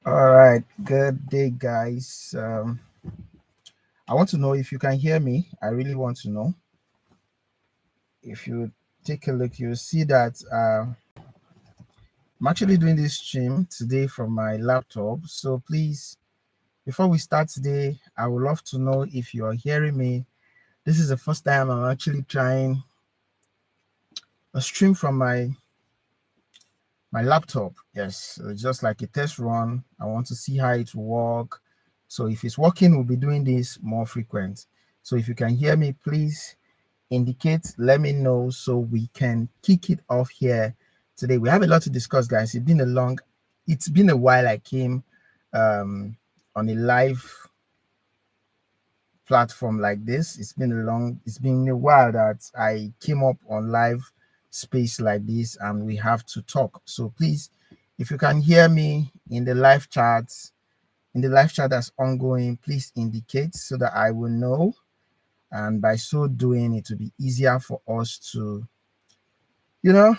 All right, good day, guys. I want to know if you can hear me. I really want to know. If you take a look, you'll see that I'm actually doing this stream today from my laptop. So please, before we start today, I would love to know if you are hearing me. This is the first time I'm actually trying a stream from my laptop. Yes, it's just like a test run. I want to see how it will work. So if it's working, we'll be doing this more frequent. So if you can hear me, please indicate, let me know so we can kick it off here today. We have a lot to discuss, guys. It's been a while I came on a live platform like this. It's been a while that I came up on live space like this and we have to talk. So please, if you can hear me in the live chat that's ongoing, please indicate so that I will know. And by so doing, it will be easier for us to, you know,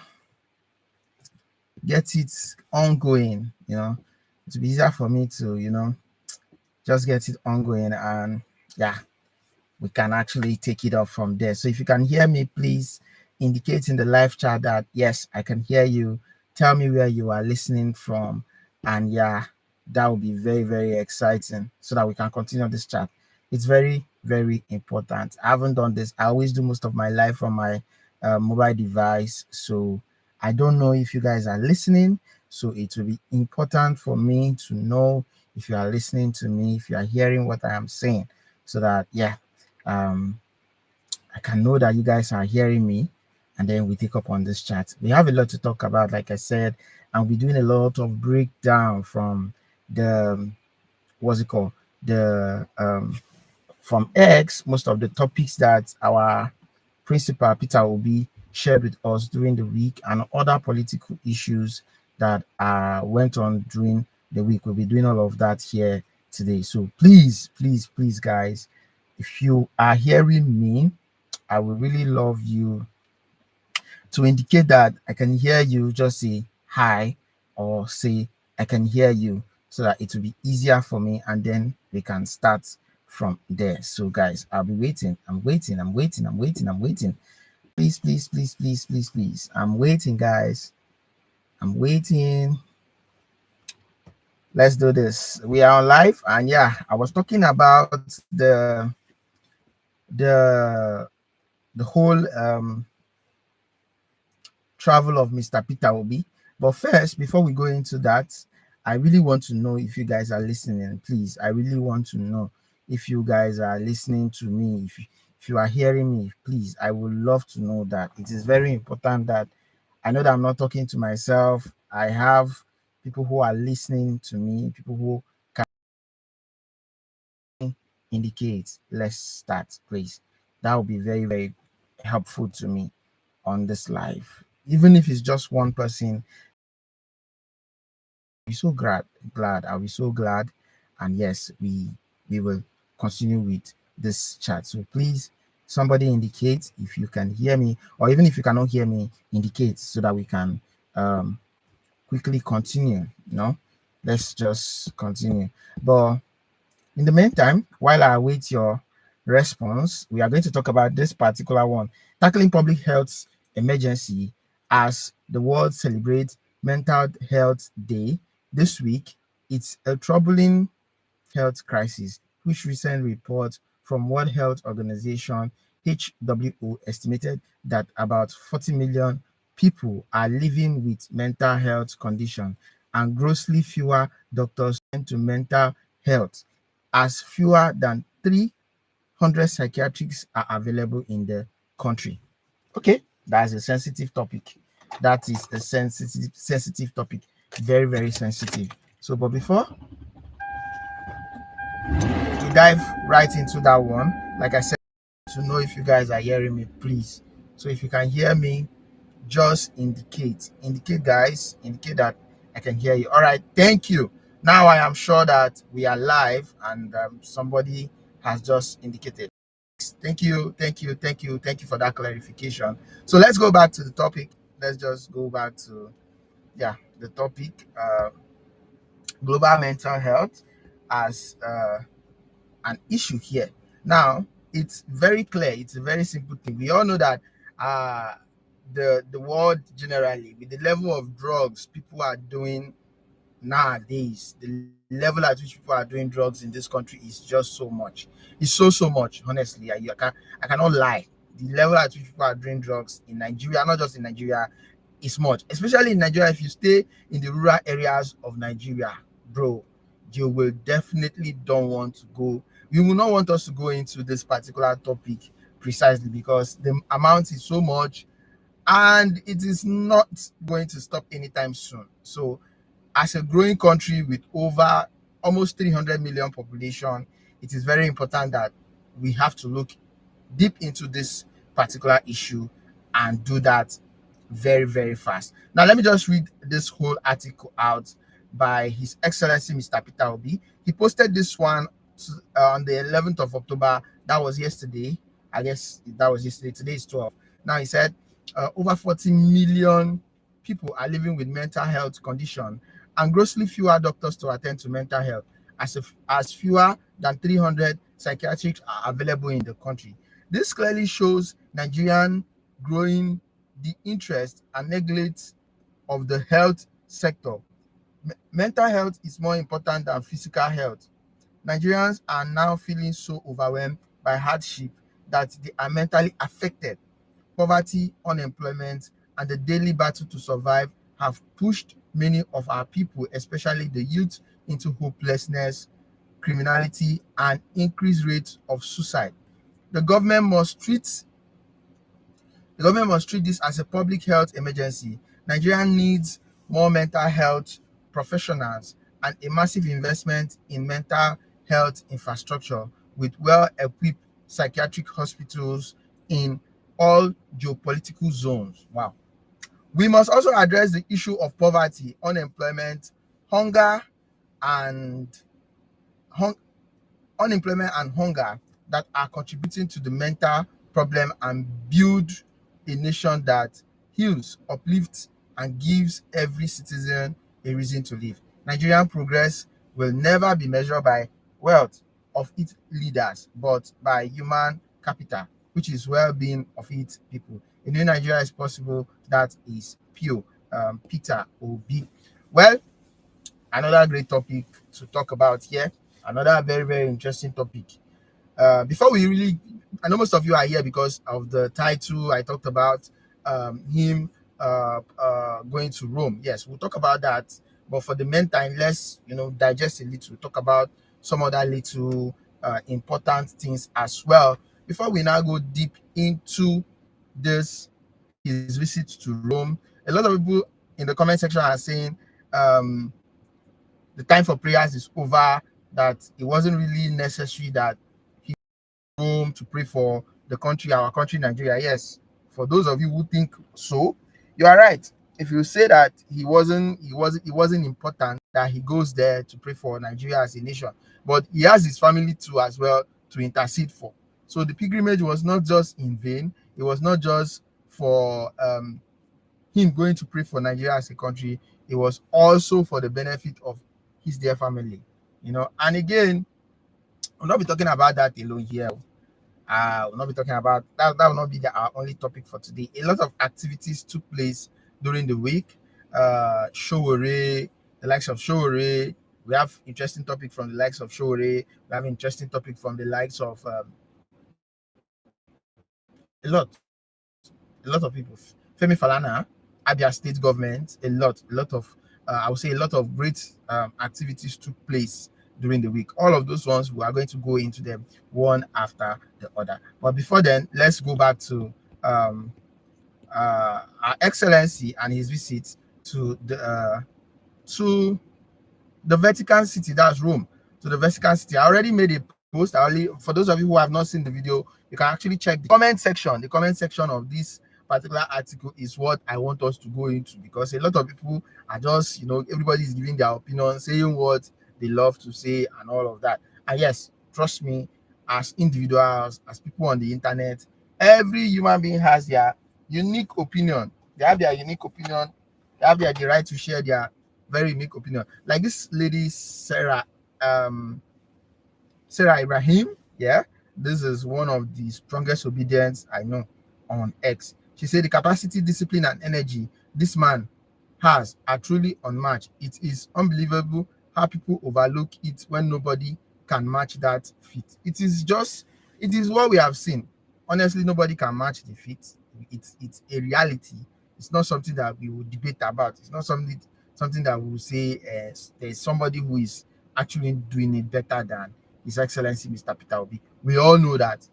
get it ongoing. It will be easier for me to, just get it ongoing. And yeah, we can actually take it off from there. So if you can hear me, please indicate in the live chat that yes, I can hear you. Tell me where you are listening from. And yeah, that will be very, very exciting so that we can continue this chat. It's very, very important. I haven't done this. I always do most of my life from my mobile device. So I don't know if you guys are listening. So it will be important for me to know if you are listening to me, if you are hearing what I am saying, so that, yeah, um, I can know that you guys are hearing me, and then we take up on this chat. We have a lot to talk about, like I said, and we're doing a lot of breakdown from the what's it called the from X. Most of the topics that our principal Peter Obi shared with us during the week, and other political issues that went on during the week. We'll be doing all of that here today. So please, please, please, guys, if you are hearing me, I would really love you to indicate that I can hear you. Just say hi or say I can hear you so that it will be easier for me and then we can start from there. So, guys, I'll be waiting. I'm waiting. Please, please, please, please, please, please. I'm waiting, guys. I'm waiting. Let's do this. We are on live, and yeah, I was talking about the the whole travel of Mr. Peter Obi. But first, before we go into that, I really want to know if you guys are listening. Please, I really want to know if you guys are listening to me. If you are hearing me, please, I would love to know that. It is very important that I know that I'm not talking to myself. I have people who are listening to me, people who can indicate. Let's start, please. That would be very, very helpful to me on this live. Even if it's just one person, be so glad. I'll be so glad. And yes, we will continue with this chat. So please, somebody indicate if you can hear me, or even if you cannot hear me, indicate so that we can um quickly continue. Let's just continue. But in the meantime, while I await your response, we are going to talk about this particular one, tackling public health emergency as the world celebrates Mental Health Day this week. It's a troubling health crisis, which recent report from World Health Organization WHO estimated that about 40 million people are living with mental health condition, and grossly fewer doctors tend to mental health, as fewer than 300 psychiatrists are available in the country. Okay, that's a sensitive topic. That is a sensitive topic. Very, very sensitive. So, but before we dive right into that one, like I said, to know if you guys are hearing me, please. So if you can hear me, just indicate, guys, indicate that I can hear you. All right, thank you. Now I am sure that we are live, and somebody has just indicated. Thank you, thank you for that clarification. So let's go back to the topic. Let's just go back to, yeah, the topic. global mental health as an issue here. Now, it's very clear. It's a very simple thing. We all know that uh, the world generally, with the level of drugs people are doing nowadays, the level at which people are doing drugs in this country is just so much. It's so much. Honestly, I cannot lie. The level at which people are doing drugs in Nigeria, not just in Nigeria, is much. Especially in Nigeria, if you stay in the rural areas of Nigeria, bro, you will definitely don't want to go. You will not want us to go into this particular topic precisely because the amount is so much and it is not going to stop anytime soon. So as a growing country with over almost 300 million population, it is very important that we have to look deep into this particular issue and do that very fast. Now, let me just read this whole article out by His Excellency Mr. Peter Obi. He posted this one on the 11th of October. That was yesterday. I guess that was yesterday. Today is 12. Now, he said over 40 million people are living with mental health condition and grossly fewer doctors to attend to mental health, as fewer than 300 psychiatrists are available in the country. This clearly shows Nigerian growing the interest and neglect of the health sector. Mental health is more important than physical health. Nigerians are now feeling so overwhelmed by hardship that they are mentally affected. Poverty, unemployment, and the daily battle to survive have pushed many of our people, especially the youth, into hopelessness, criminality, and increased rates of suicide. The government must treat this as a public health emergency. Nigeria needs more mental health professionals and a massive investment in mental health infrastructure with well-equipped psychiatric hospitals in all geopolitical zones. Wow. We must also address the issue of poverty, unemployment, hunger, and hun- unemployment and hunger that are contributing to the mental problem and build a nation that heals, uplifts, and gives every citizen a reason to live. Nigerian progress will never be measured by wealth of its leaders, but by human capital, which is well-being of its people. A new Nigeria is possible. That is pure Peter Obi. Well, another great topic to talk about here. Another very interesting topic. Before we really, I know most of you are here because of the title I talked about, him going to Rome. Yes, we'll talk about that. But for the meantime, let's digest a little, talk about some other little important things as well before we now go deep into this his visit to Rome. A lot of people in the comment section are saying the time for prayers is over, that it wasn't really necessary that he Rome to pray for the country, our country, Nigeria. Yes, for those of you who think so, you are right. If you say that it wasn't important that he goes there to pray for Nigeria as a nation, but he has his family too as well to intercede for. So the pilgrimage was not just in vain. It was not just for him going to pray for Nigeria as a country. It was also for the benefit of his dear family. And again, we'll not be talking about that alone here. We'll not be talking about that. That will not be our only topic for today. A lot of activities took place during the week. Showore, the likes of Showore. We have interesting topic from the likes of Showore. We have interesting topic from the likes of a lot of people. Femi Falana, Abia State government, a lot of I would say a lot of great activities took place during the week. All of those ones, we are going to go into them one after the other. But before then, let's go back to Our Excellency and his visit to the Vatican City, that's Rome, to the Vatican City. I already made a post. For those of you who have not seen the video, you can actually check the comment section. The comment section of this particular article is what I want us to go into, because a lot of people are just, everybody is giving their opinion, saying what they love to say and all of that. And yes, trust me, as individuals, as people on the internet, every human being has their unique opinion. They have their unique opinion. They have the right to share their very unique opinion. Like this lady, Sarah Ibrahim. Yeah, this is one of the strongest obedience I know on X. She said the capacity, discipline, and energy this man has are truly unmatched. It is unbelievable how people overlook it when nobody can match that fit. It is what we have seen. Honestly, nobody can match the fit. It's a reality. It's not something that we will debate about. It's not something that we will say there's somebody who is actually doing it better than His Excellency Mr. Peter Obi. We all know that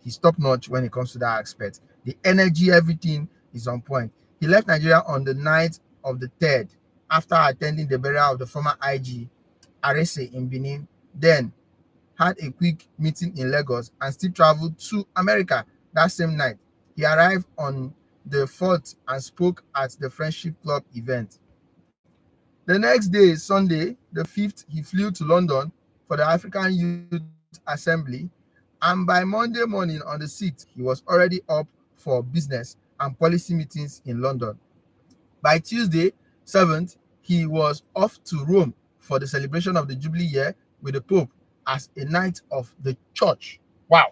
he's top notch when it comes to that aspect. The energy, everything is on point. He left Nigeria on the night of the 3rd after attending the burial of the former IG Arese in Benin, then had a quick meeting in Lagos and still traveled to America that same night. He arrived on the 4th and spoke at the Friendship Club event. The next day, Sunday, the 5th, he flew to London for the African Youth Assembly, and by Monday morning on the 6th, he was already up for business and policy meetings in London. By Tuesday, 7th, he was off to Rome for the celebration of the Jubilee year with the Pope as a knight of the church. Wow.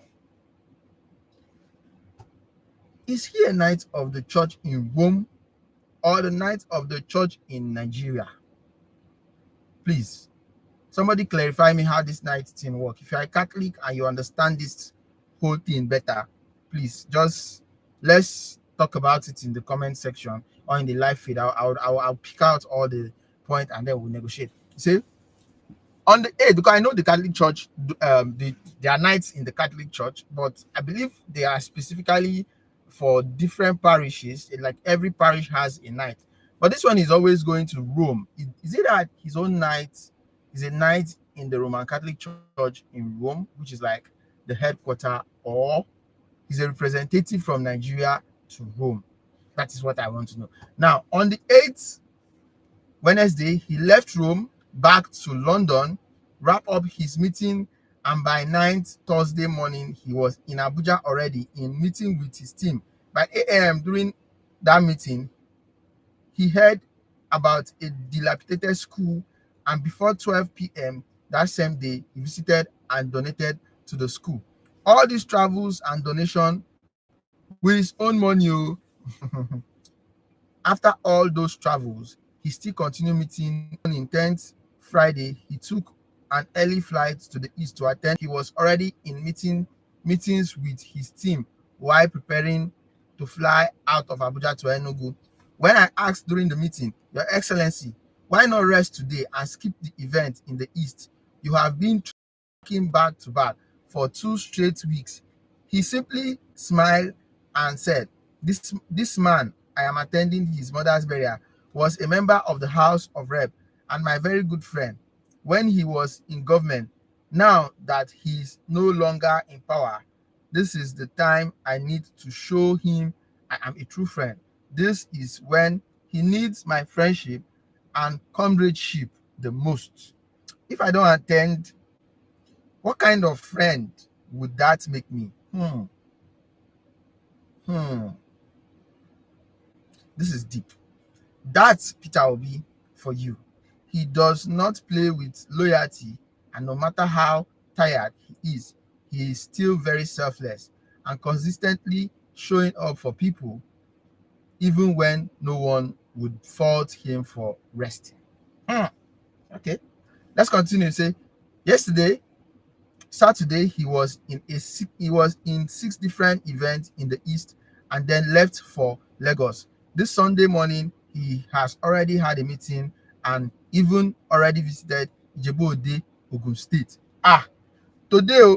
Is he a knight of the church in Rome or the knight of the church in Nigeria? Please, somebody clarify me how this knight thing work. If you're a Catholic and you understand this whole thing better, please just let's talk about it in the comment section or in the live feed. I'll pick out all the point and then we'll negotiate. See, on the 8th, because I know the Catholic Church, there are knights in the Catholic Church, but I believe they are specifically for different parishes. Like every parish has a knight, but this one is always going to Rome. Is it that his own knight is a knight in the Roman Catholic Church in Rome, which is like the headquarter, or he's a representative from Nigeria to Rome? That is what I want to know. Now, on the 8th, Wednesday, he left Rome back to London, wrap up his meeting, and by 9th, Thursday morning, he was in Abuja already in meeting with his team. By 8 a.m. during that meeting, he heard about a dilapidated school, and before 12 p.m. that same day, he visited and donated to the school. All these travels and donation with his own money. After all those travels, he still continued meeting. On 10th Friday, he took an early flight to the east to attend. He was already in meetings with his team while preparing to fly out of Abuja to Enugu. When I asked during the meeting, Your Excellency, why not rest today and skip the event in the east? You have been tracking back to back for 2 straight weeks. He simply smiled and said, This man, I am attending his mother's burial, was a member of the House of Rep and my very good friend when he was in government. Now that he's no longer in power, this is the time I need to show him I am a true friend. This is when he needs my friendship and comradeship the most. If I don't attend, what kind of friend would that make me? This is deep. That's Peter Obi for you. He does not play with loyalty, and no matter how tired he is still very selfless and consistently showing up for people, even when no one would fault him for resting. Okay, let's continue. Say, Saturday, he was in 6 different events in the east and then left for Lagos. This Sunday morning, he has already had a meeting and even already visited Ijebu-Ode, Ogun State. Today,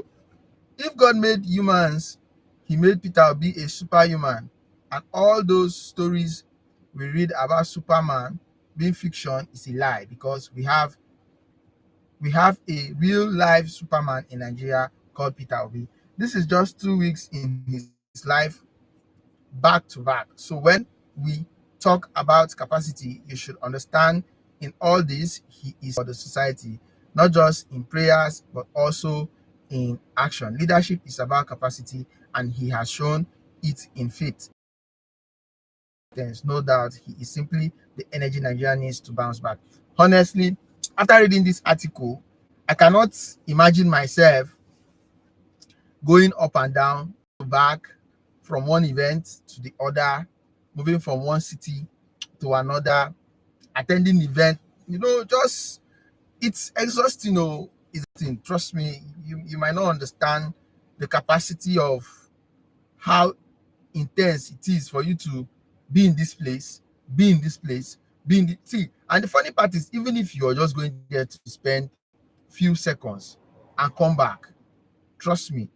if God made humans, he made Peter Obi a superhuman. And all those stories we read about Superman being fiction is a lie, because we have a real life Superman in Nigeria called Peter Obi. This is just 2 weeks in his life back to back. So when we talk about capacity, you should understand in all this, he is for the society, not just in prayers, but also in action. Leadership is about capacity, and he has shown it in faith. There's no doubt he is simply the energy Nigeria needs to bounce back. Honestly, after reading this article, I cannot imagine myself going up and down, back from one event to the other, moving from one city to another, attending event. Just it's exhausting. It's trust me. You might not understand the capacity of how intense it is for you to be in this place, be in this place, be in the see. And the funny part is, even if you're just going there to spend few seconds and come back, trust me,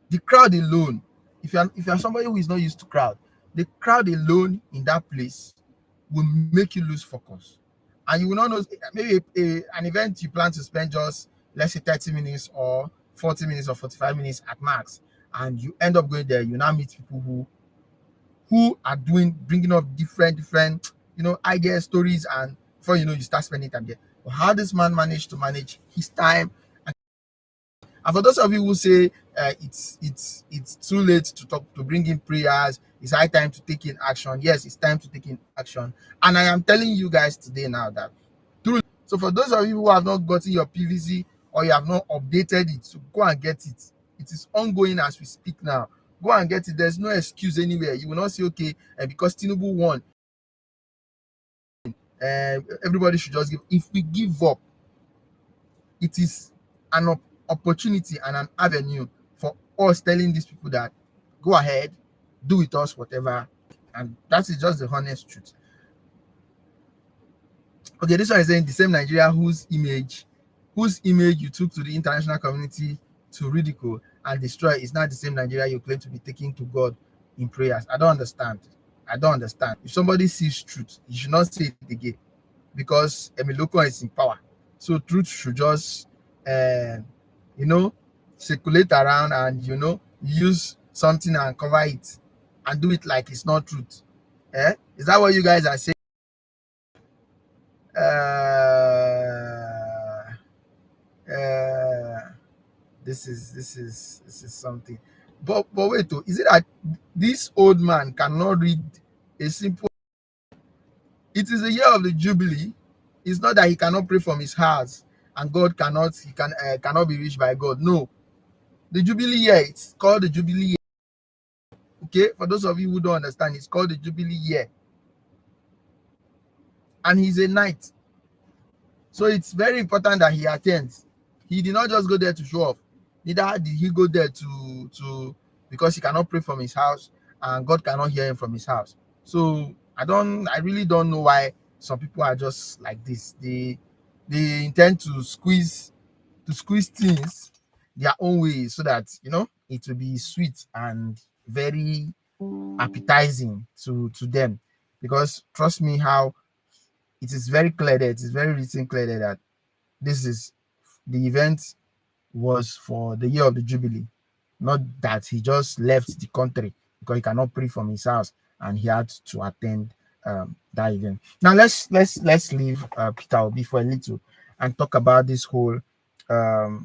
the crowd alone, if you're somebody who is not used to crowd, the crowd alone in that place will make you lose focus. And you will not know, maybe an event you plan to spend just, let's say, 30 minutes or 40 minutes or 45 minutes at max, and you end up going there, you now meet people who are bringing up different ideas, stories, and before you know, you start spending time there. But how this man managed to manage his time. And for those of you who say it's too late to talk, to bring in prayers, it's high time to take in action. Yes, it's time to take in action. And I am telling you guys today now that truly. So for those of you who have not gotten your PVC or you have not updated it, so go and get it. It is ongoing as we speak now. Go and get it. There's no excuse anywhere. You will not say, okay, because Tinubu won, everybody should just give. If we give up, it is an opportunity and an avenue for us telling these people that go ahead, do with us whatever. And that is just the honest truth. Okay, this one is saying the same Nigeria whose image you took to the international community to ridicule and destroy is not the same Nigeria you claim to be taking to God in prayers. I don't understand. If somebody sees truth, you should not say it again, because Emiloko is in power. So truth should just circulate around, and use something and cover it and do it like it's not truth. Is that what you guys are saying? This is something. But wait, though, is it that this old man cannot read a simple? It is the year of the Jubilee. It's not that he cannot pray from his house and God cannot be reached by God. No, the Jubilee year, it's called the Jubilee year. Okay, for those of you who don't understand, it's called the Jubilee year, and he's a knight, so it's very important that he attends. He did not just go there to show off. Neither did he go there to because he cannot pray from his house and God cannot hear him from his house. So I really don't know why some people are just like this. They intend to squeeze things their own way, so that it will be sweet and very appetizing to them. Because trust me, how it is very clear that it is very written clearly that this is the event was for the year of the Jubilee, not that he just left the country because he cannot pray from his house and he had to attend that event. Now let's leave Peter Obi for a little and talk about this whole Mazi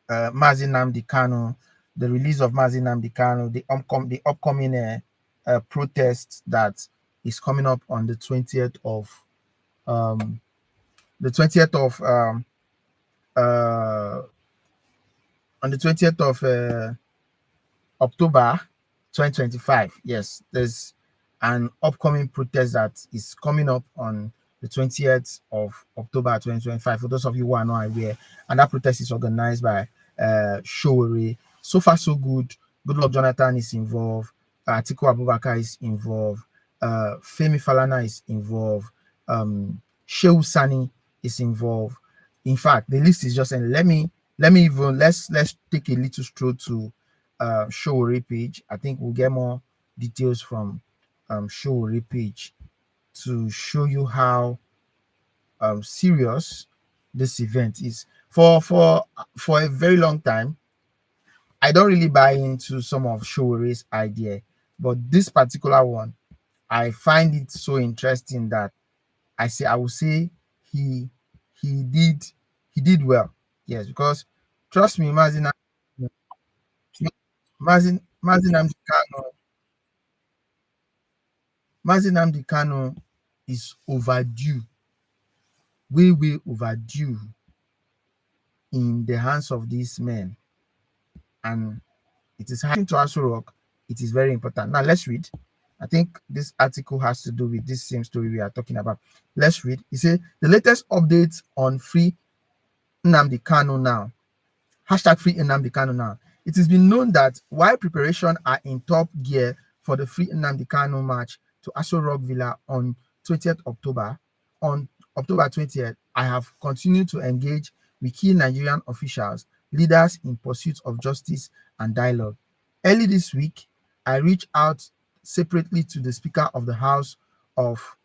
Nnamdi Kanu, the release of Mazi Nnamdi Kanu, the upcoming protest that is coming up on the 20th of um, the 20th of on the 20th of October 2025. Yes, there's an upcoming protest that is coming up on the 20th of October 2025. For those of you who are not aware, and that protest is organized by Showore. So far, so good. Goodluck Jonathan is involved. Atiku Abubakar is involved. Femi Falana is involved. Shehu Sani is involved. In fact, the list is just, and let's take a little stroll to Showore page. I think we'll get more details from Showore page to show you how serious this event is. For a very long time, I don't really buy into some of Showore's idea, but this particular one, I find it so interesting that I will say he did well. Yes, because trust me, Mazin Nnamdi Kanu, Mazi Nnamdi Kanu is overdue, way overdue in the hands of these men. And it is happening to Aso Rock. It is very important. Now let's read. I think this article has to do with this same story we are talking about. Let's read. It says the latest updates on Free Nnamdi Kanu now. Hashtag Free Nnamdi Kanu now. It has been known that while preparations are in top gear for the Free Nnamdi Kanu march to Aso Rock Villa on 20th October, on October 20th, I have continued to engage with key Nigerian officials, leaders in pursuit of justice and dialogue. Early this week, I reached out separately to the Speaker of the House of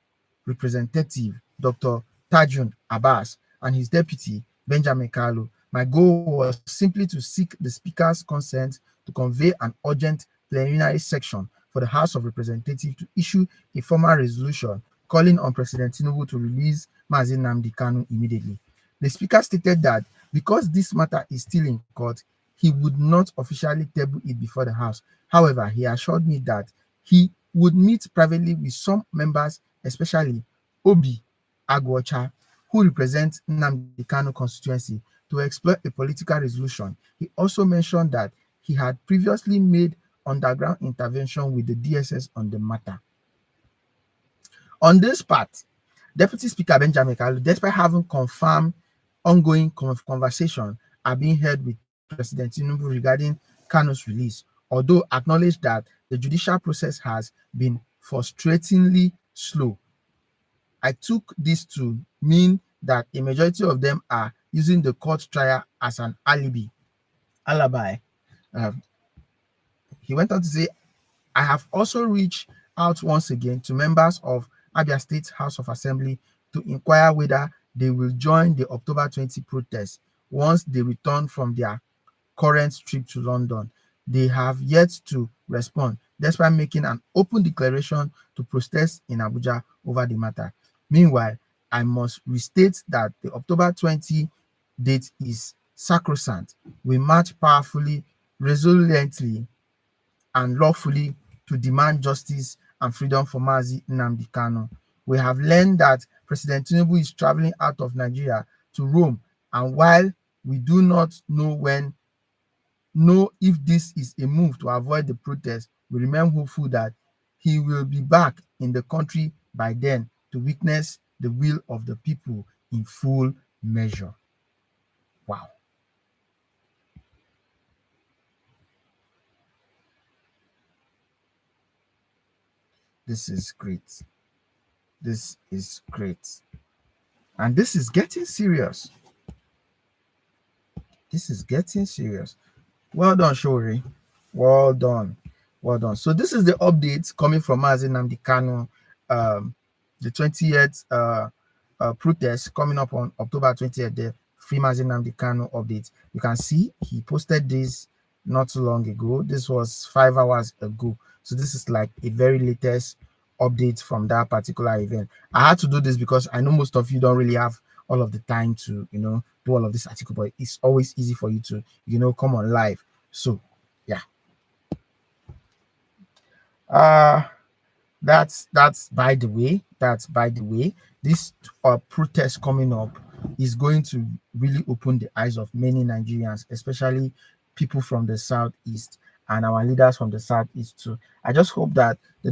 Representatives, Dr. Tajun Abbas, and his deputy, Benjamin Kalu. My goal was simply to seek the Speaker's consent to convey an urgent plenary section for the House of Representatives to issue a formal resolution calling on President Tinubu to release Mazi Nnamdi Kanu immediately. The Speaker stated that because this matter is still in court, he would not officially table it before the House. However, he assured me that he would meet privately with some members, especially Obi Agwocha, who represents Nnamdi Kanu constituency, to explore a political resolution. He also mentioned that he had previously made underground intervention with the DSS on the matter. On this part, Deputy Speaker Benjamin Kalu, despite having confirmed ongoing conversation are being held with President Tinubu regarding Kanu's release, although acknowledged that the judicial process has been frustratingly slow. I took this to mean that a majority of them are using the court trial as an alibi. He went on to say, I have also reached out once again to members of Abia State House of Assembly to inquire whether they will join the October 20 protest once they return from their current trip to London. They have yet to respond, despite making an open declaration to protest in Abuja over the matter. Meanwhile, I must restate that the October 20 date is sacrosanct. We march powerfully, resolutely, and lawfully to demand justice and freedom for Mazi Nnamdi Kanu. We have learned that President Tinubu is traveling out of Nigeria to Rome, and while we do not know if this is a move to avoid the protest, we remain hopeful that he will be back in the country by then to witness the will of the people in full measure. Wow. This is great. This is great. And this is getting serious. This is getting serious. Well done, Shori. Well done. Well done. So this is the update coming from Mazi Nnamdi Kanu, the 20th protest coming up on October 20th, the Free Mazi Nnamdi Kanu update. You can see he posted this not too long ago. This was 5 hours ago. So this is like a very latest update from that particular event. I had to do this because I know most of you don't really have all of the time to, do all of this article, but it's always easy for you to, come on live. So yeah. That's by the way. This protest coming up is going to really open the eyes of many Nigerians, especially people from the southeast and our leaders from the southeast too. I just hope that the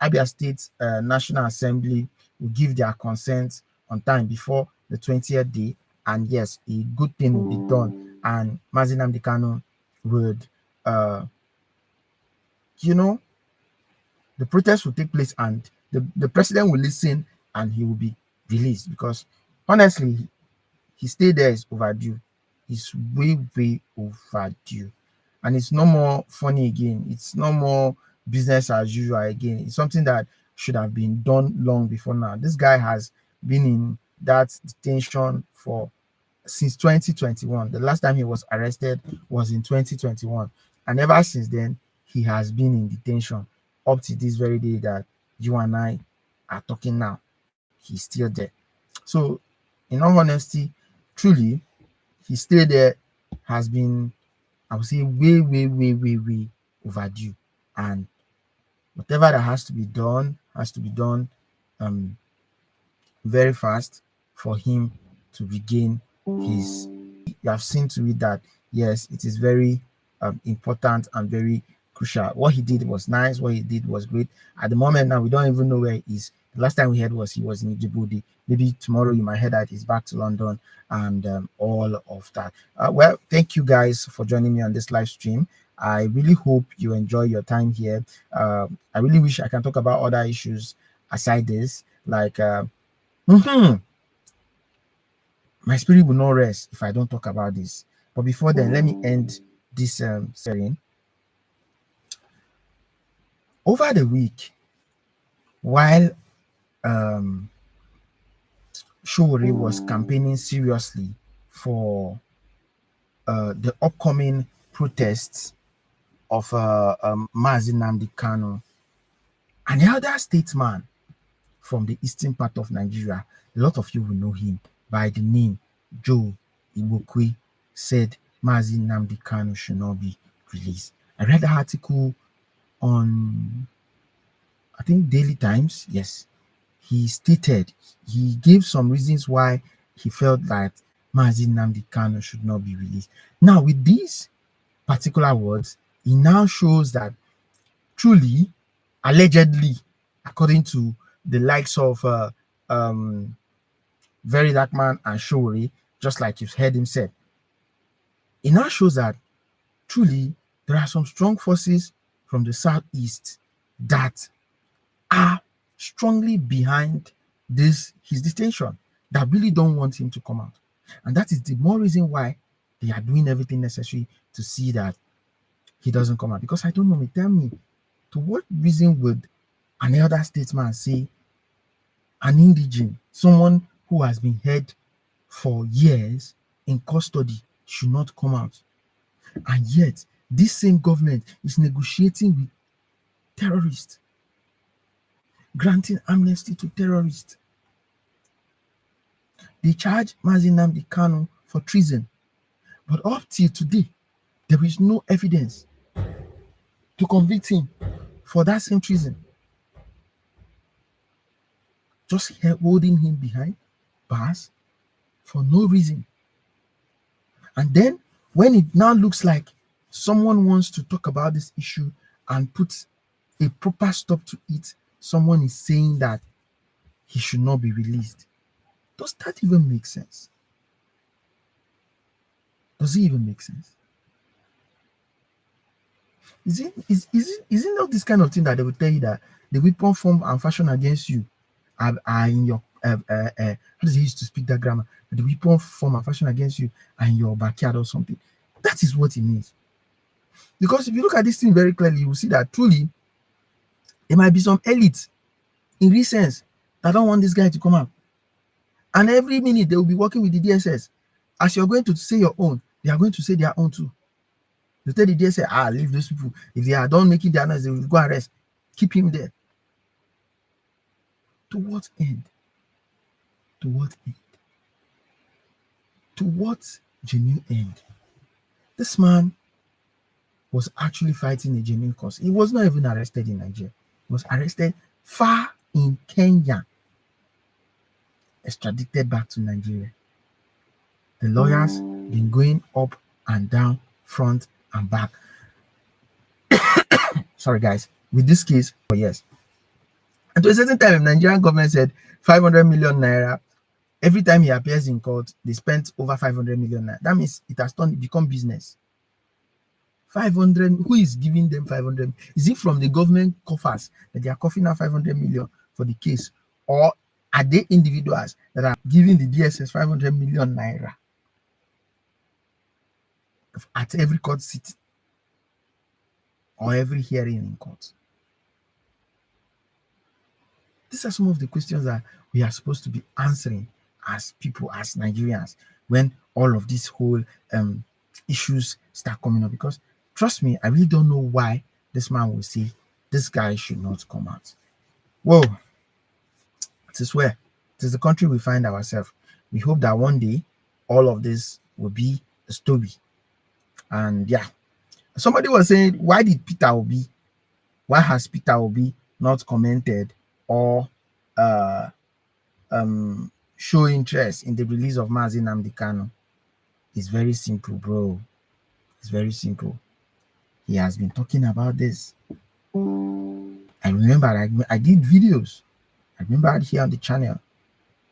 Abia State National Assembly will give their consent on time before the 20th day, and yes, a good thing will be done, and Mazi Nnamdi Kanu would the protest will take place, and the president will listen, and he will be released, because honestly, his stay there is overdue. It's way overdue, and it's no more funny again. It's no more business as usual again. It's something that should have been done long before now. This guy has been in that detention since 2021. The last time he was arrested was in 2021, and ever since then he has been in detention up to this very day that you and I are talking now. He's still there. So in all honesty, truly, his stay there has been, I would say, way overdue, and whatever that has to be done has to be done very fast for him to regain his. You have seen to it that yes, it is very important and very crucial. What he did was nice. What he did was great. At the moment now, we don't even know where he is. The last time we heard was he was in Djibouti. Maybe tomorrow you might hear that he's back to London and all of that. Well, thank you guys for joining me on this live stream. I really hope you enjoy your time here. I really wish I can talk about other issues aside this, like my spirit will not rest if I don't talk about this. But before then, let me end this sharing. Over the week, while Sowore was campaigning seriously for the upcoming protests of Mazi Nnamdi Kanu, an elder statesman from the eastern part of Nigeria, a lot of you will know him by the name Joe Igbokwe, said Mazi Nnamdi Kanu should not be released. I read the article on, I think, Daily Times. Yes, he stated, he gave some reasons why he felt that Mazi Nnamdi Kanu should not be released. Now, with these particular words, he now shows that truly, allegedly, according to the likes of Very Dark Man and Sowore, just like you've heard him say, it now shows that truly there are some strong forces from the southeast that are strongly behind his detention, that really don't want him to come out. And that is the more reason why they are doing everything necessary to see that he doesn't come out. Because I don't know, tell me, to what reason would an elder statesman say an indigene, someone who has been held for years in custody, should not come out? And yet, this same government is negotiating with terrorists, granting amnesty to terrorists. They charge Mazi Nnamdi Kanu for treason, but up till today, there is no evidence to convict him for that same treason. Just holding him behind bars for no reason. And then, when it now looks like someone wants to talk about this issue and put a proper stop to it, someone is saying that he should not be released. Does that even make sense? Does it even make sense? Is it not this kind of thing that they will tell you that the weapon form and fashion against you are in your how does he used to speak that grammar? The weapon form and fashion against you are in your backyard or something. That is what it means. Because if you look at this thing very clearly, you will see that truly there might be some elites in recent that don't want this guy to come out. And every minute they will be working with the DSS. As you're going to say your own, they are going to say their own too. They tell the DSS, leave those people. If they are done making their noise, they will go arrest. Keep him there. To what end? To what end? To what genuine end? This man was actually fighting a genuine cause. He was not even arrested in Nigeria. He was arrested far in Kenya, extradited back to Nigeria. The lawyers been going up and down, front and back. Sorry, guys. With this case for years. And to a certain time, the Nigerian government said 500 million naira. Every time he appears in court, they spent over 500 million naira. That means it has become business. 500. Who is giving them 500? Is it from the government coffers that they are coughing out 500 million for the case, or are they individuals that are giving the DSS 500 million naira at every court sitting or every hearing in court? These are some of the questions that we are supposed to be answering as people, as Nigerians, when all of these whole issues start coming up. Because trust me, I really don't know why this man will say this guy should not come out. Whoa, it is where it is the country we find ourselves. We hope that one day all of this will be a story. And yeah, somebody was saying, why has Peter Obi not commented or show interest in the release of Mazi Nnamdi Kanu? It's very simple, bro. It's very simple. He has been talking about this. I remember I did videos. I remember here on the channel,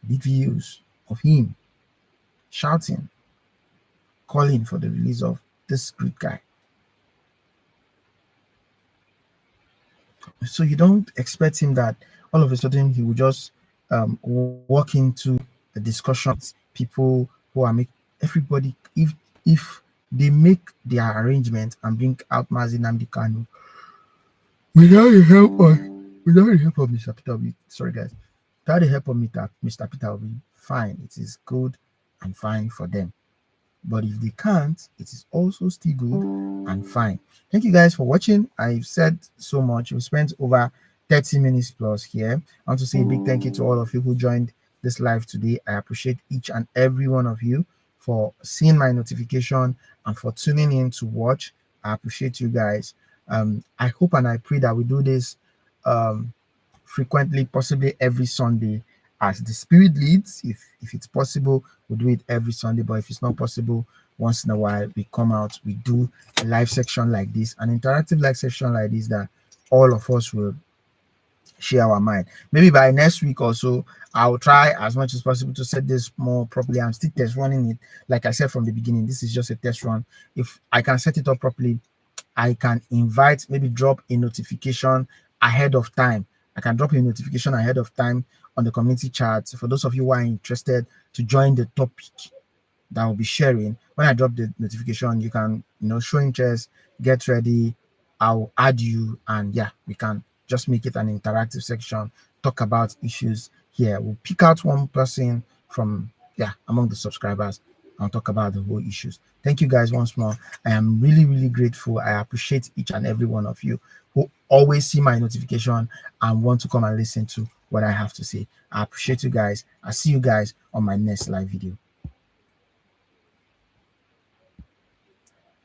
I did videos of him shouting, calling for the release of this great guy. So you don't expect him that all of a sudden he will just walk into the discussions, people who are making everybody, if they make their arrangement and bring out Mazi Nnamdi Kanu without the help of Mr. Peter Obi, sorry guys, without the help of Mr. Peter Obi, fine, it is good and fine for them. But if they can't, it is also still good and fine. Thank you guys for watching. I've said so much. We spent over 30 minutes plus here. I want to say a big thank you to all of you who joined this live today. I appreciate each and every one of you for seeing my notification and for tuning in to watch. I appreciate you guys. I hope and I pray that we do this frequently, possibly every Sunday as the spirit leads. If it's possible, we'll do it every Sunday, but if it's not possible, once in a while we come out, we do a live section like this, an interactive live section like this, that all of us will share our mind. Maybe by next week or so, I'll try as much as possible to set this more properly. I'm still test running it. Like I said from the beginning, this is just a test run. If I can set it up properly, I can invite, maybe drop a notification ahead of time. I can drop a notification ahead of time on the community chat for those of you who are interested to join the topic that I'll be sharing. When I drop the notification, you can, show interest, get ready, I'll add you, and yeah, we can just make it an interactive section, talk about issues here. We'll pick out one person from among the subscribers and talk about the whole issues. Thank you guys once more. I am really, really grateful. I appreciate each and every one of you who always see my notification and want to come and listen to what I have to say. I appreciate you guys. I'll see you guys on my next live video.